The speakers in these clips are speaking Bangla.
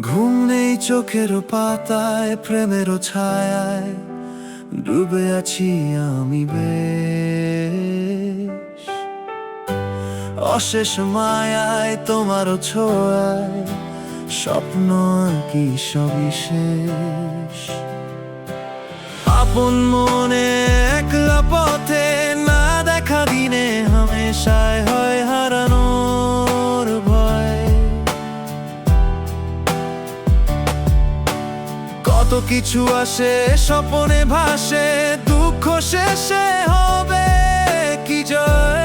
ঘুম নেই চোখের পাতায়, প্রেমের ছায়ায় ডুবে আছি আমি বেশ। অশেষ মায়ায় তোমার ছোঁয়ায় স্বপ্ন কি সবই শেষ। আপন মনে একলা পথে না দেখা দিনে হামেশায় হয় হারানোর ভয়। কত কিছু আসে স্বপনে ভাসে, দুঃখ শেষে হবে কি জয়।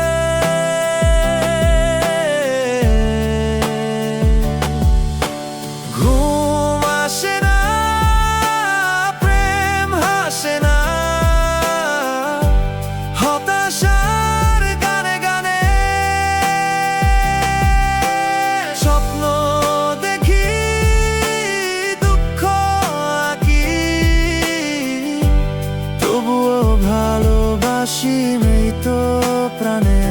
ঘুম আসে না, প্রেম হাসে না, হতাশার গানে গানে স্বপ্ন দেখি, দুঃখ আঁকি, তবুও ভালোবাসি মৃত প্রাণে।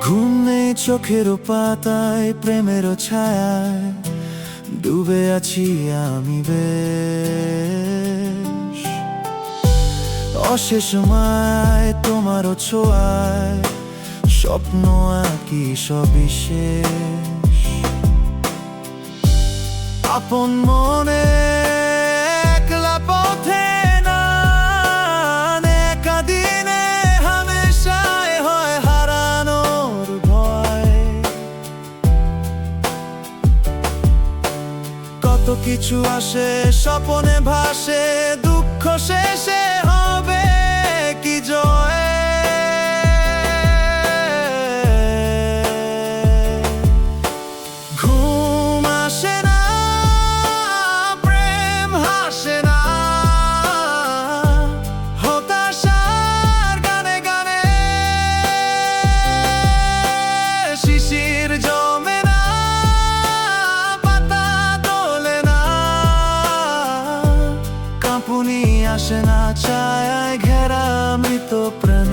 ঘুম নেই চোখের পাতায়, প্রেমের ছায়ায় ডুবে আছি আমি বেশ। অশেষ মায় তোমার ছোঁয়ায় স্বপ্ন আঁকি সবই শেষ। আপন মনে একলা পথে না দেখা দিনে হামেশায় হয় হারানোর ভয়। কত কিছু আসে স্বপনে ভাসে, দুঃখ শেষে হবে কি জয়। ঘুম আসে না, প্রেম হাসে না, হতাশার গানে গানে শিশির জমে না, পাতা দোলে না, কাঁপুনি আসে না, ছায়ায় ঘেরা মৃত প্রাণ।